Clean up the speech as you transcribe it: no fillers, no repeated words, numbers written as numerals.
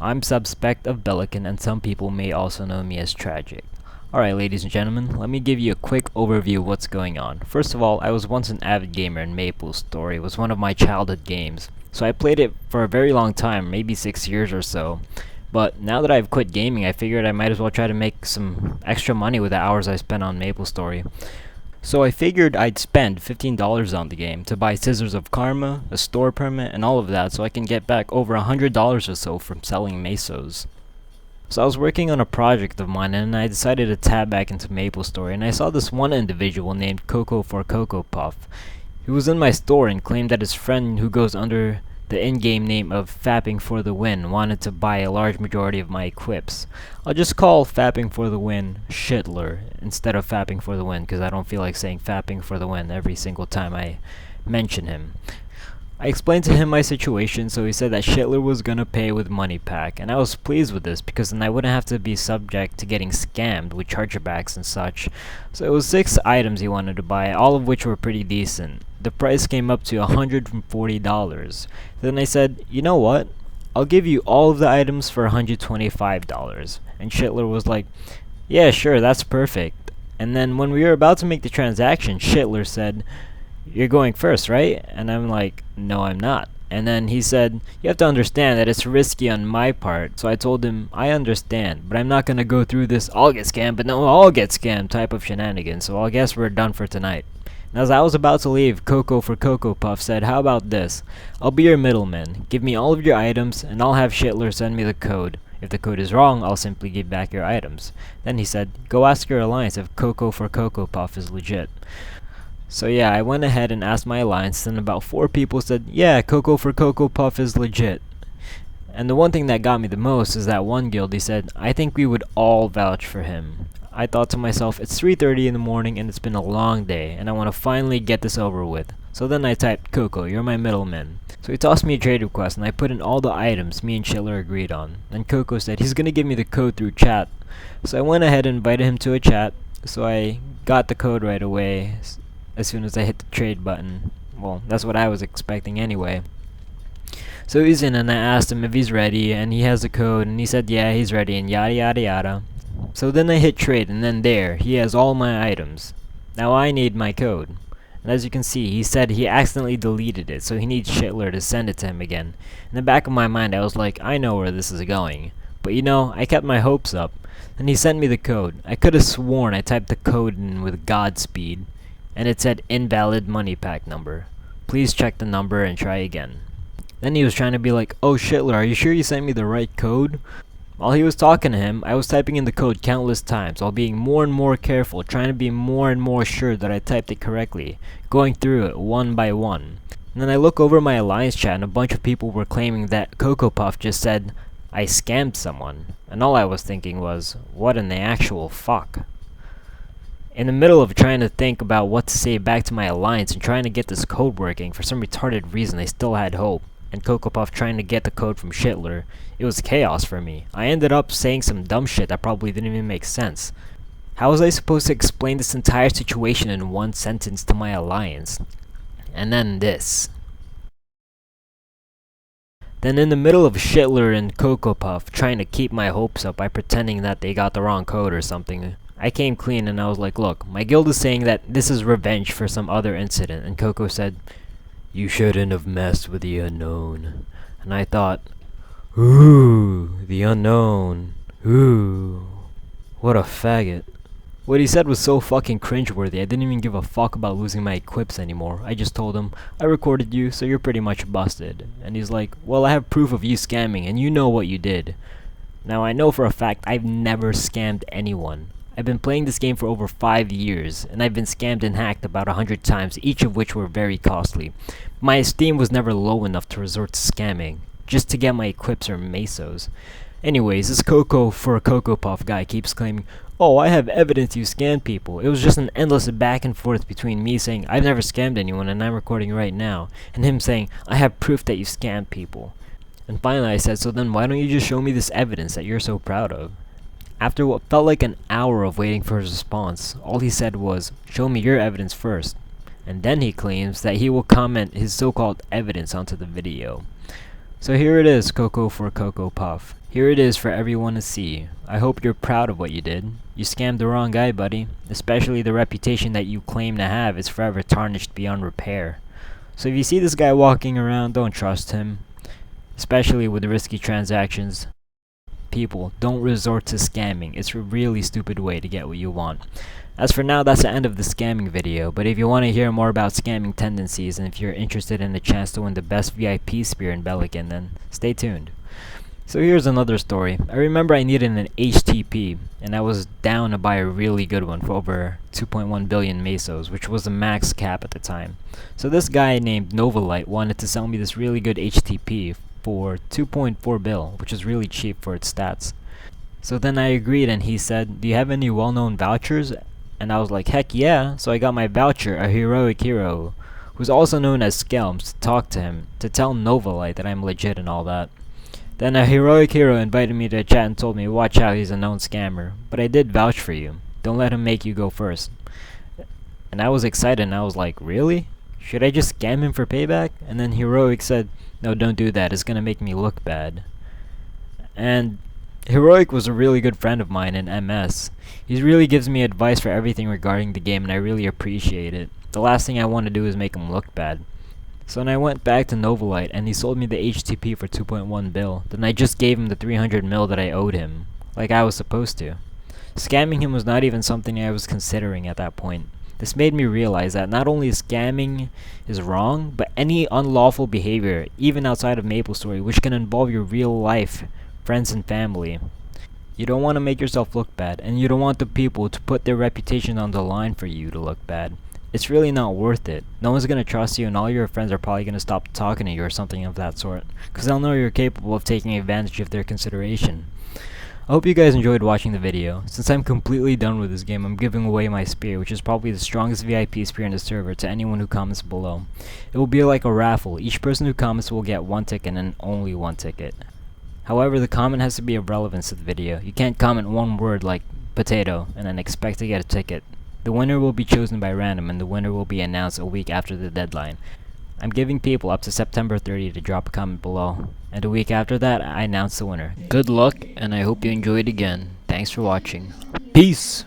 I'm Suspect of Bellocan, and some people may also know me as Tragic. Alright, ladies and gentlemen, let me give you a quick overview of what's going on. First of all, I was once an avid gamer, and Maplestory was one of my childhood games. So I played it for a very long time, maybe 6 years or so. But now that I've quit gaming, I figured I might as well try to make some extra money with the hours I spent on Maplestory. So I figured I'd spend $15 on the game to buy Scissors of Karma, a store permit, and all of that so I can get back over $100 or so from selling mesos. So I was working on a project of mine and I decided to tab back into Maplestory, and I saw this one individual named Coco4CocoPuf. He was in my store and claimed that his friend, who goes under the in-game name of FappingFTW, wanted to buy a large majority of my equips. I'll just call FappingFTW Shitler instead of FappingFTW because I don't feel like saying FappingFTW every single time I mention him. I explained to him my situation, so he said that Shitler was gonna pay with money pack, and I was pleased with this because then I wouldn't have to be subject to getting scammed with chargebacks and such. So it was 6 items he wanted to buy, all of which were pretty decent. The price came up to $140. Then I said, you know what? I'll give you all of the items for $125. And Shitler was like, yeah, sure, that's perfect. And then when we were about to make the transaction, Shitler said, you're going first, right? And I'm like, no, I'm not. And then he said, you have to understand that it's risky on my part. So I told him, I understand, but I'm not gonna go through this I'll get scammed, but no, I'll get scammed type of shenanigans. So I guess we're done for tonight. And as I was about to leave, Coco4CocoPuf said, how about this? I'll be your middleman. Give me all of your items, and I'll have Shitler send me the code. If the code is wrong, I'll simply give back your items. Then he said, go ask your alliance if Coco4CocoPuf is legit. So yeah, I went ahead and asked my alliance, and about 4 people said, yeah, Coco4CocoPuf is legit. And the one thing that got me the most is that one guild, he said, I think we would all vouch for him. I thought to myself, it's 3:30 in the morning and it's been a long day, and I want to finally get this over with. So then I typed, Coco, you're my middleman. So he tossed me a trade request, and I put in all the items me and Shitler agreed on. Then Coco said he's gonna give me the code through chat. So I went ahead and invited him to a chat, so I got the code right away. As soon as I hit the trade button. Well, that's what I was expecting anyway. So he's in, and I asked him if he's ready, and he has the code, and he said yeah, he's ready, and yada yada yada. So then I hit trade, and then there, he has all my items. Now I need my code. And as you can see, he said he accidentally deleted it, so he needs Shitler to send it to him again. In the back of my mind, I was like, I know where this is going. But you know, I kept my hopes up, and he sent me the code. I could have sworn I typed the code in with Godspeed, and it said invalid money pack number. Please check the number and try again. Then he was trying to be like, oh Shitler, are you sure you sent me the right code? While he was talking to him, I was typing in the code countless times while being more and more careful, trying to be more and more sure that I typed it correctly, going through it one by one. And then I look over my alliance chat and a bunch of people were claiming that CocoPuf just said, I scammed someone. And all I was thinking was, what in the actual fuck? In the middle of trying to think about what to say back to my alliance and trying to get this code working, for some retarded reason I still had hope, and CocoPuf trying to get the code from Shitler, it was chaos for me. I ended up saying some dumb shit that probably didn't even make sense. How was I supposed to explain this entire situation in one sentence to my alliance? And then this. Then in the middle of Shitler and CocoPuf trying to keep my hopes up by pretending that they got the wrong code or something, I came clean and I was like, look, my guild is saying that this is revenge for some other incident, and Coco said, you shouldn't have messed with the unknown. And I thought, ooh, the unknown, ooh, what a faggot. What he said was so fucking cringeworthy, I didn't even give a fuck about losing my equips anymore. I just told him, I recorded you, so you're pretty much busted. And he's like, well, I have proof of you scamming, and you know what you did. Now I know for a fact I've never scammed anyone. I've been playing this game for over 5 years, and I've been scammed and hacked about 100 times, each of which were very costly. My esteem was never low enough to resort to scamming, just to get my equips or mesos. Anyways, this Coco4CocoPuf guy keeps claiming, oh, I have evidence you scammed people. It was just an endless back and forth between me saying, I've never scammed anyone and I'm recording right now, and him saying, I have proof that you scammed people. And finally I said, so then why don't you just show me this evidence that you're so proud of? After what felt like an hour of waiting for his response, all he said was, show me your evidence first. And then he claims that he will comment his so-called evidence onto the video. So here it is, Coco4CocoPuf. Here it is for everyone to see. I hope you're proud of what you did. You scammed the wrong guy, buddy. Especially the reputation that you claim to have is forever tarnished beyond repair. So if you see this guy walking around, don't trust him. Especially with risky transactions. People, don't resort to scamming. It's a really stupid way to get what you want. As for now, that's the end of the scamming video, but if you want to hear more about scamming tendencies and if you're interested in the chance to win the best VIP spear in Bellocan, then stay tuned. So here's another story. I remember I needed an HTP, and I was down to buy a really good one for over 2.1 billion mesos, which was the max cap at the time. So this guy named Novalite wanted to sell me this really good HTP for 2.4 bill, which is really cheap for its stats. So then I agreed, and he said, "Do you have any well-known vouchers?" And I was like, heck yeah. So I got my voucher, a heroic hero, who's also known as Skelms, to talk to him, to tell Novalite that I'm legit and all that. Then a heroic hero invited me to a chat and told me, watch out, he's a known scammer. But I did vouch for you. Don't let him make you go first. And I was excited, and I was like, really? Should I just scam him for payback? And then Heroic said, no, don't do that, it's gonna make me look bad. And Heroic was a really good friend of mine in MS. He really gives me advice for everything regarding the game, and I really appreciate it. The last thing I want to do is make him look bad. So then I went back to Novalite, and he sold me the HTP for 2.1 bill. Then I just gave him the 300 mil that I owed him, like I was supposed to. Scamming him was not even something I was considering at that point. This made me realize that not only scamming is wrong, but any unlawful behavior, even outside of Maplestory, which can involve your real life, friends and family. You don't want to make yourself look bad, and you don't want the people to put their reputation on the line for you to look bad. It's really not worth it. No one's gonna trust you, and all your friends are probably gonna stop talking to you or something of that sort, because they'll know you're capable of taking advantage of their consideration. I hope you guys enjoyed watching the video. Since I'm completely done with this game, I'm giving away my spear, which is probably the strongest VIP spear in the server, to anyone who comments below. It will be like a raffle. Each person who comments will get one ticket and only one ticket. However, the comment has to be of relevance to the video. You can't comment one word like potato and then expect to get a ticket. The winner will be chosen by random, and the winner will be announced a week after the deadline. I'm giving people up to September 30 to drop a comment below, and a week after that I announce the winner. Good luck, and I hope you enjoyed again. Thanks for watching. Peace!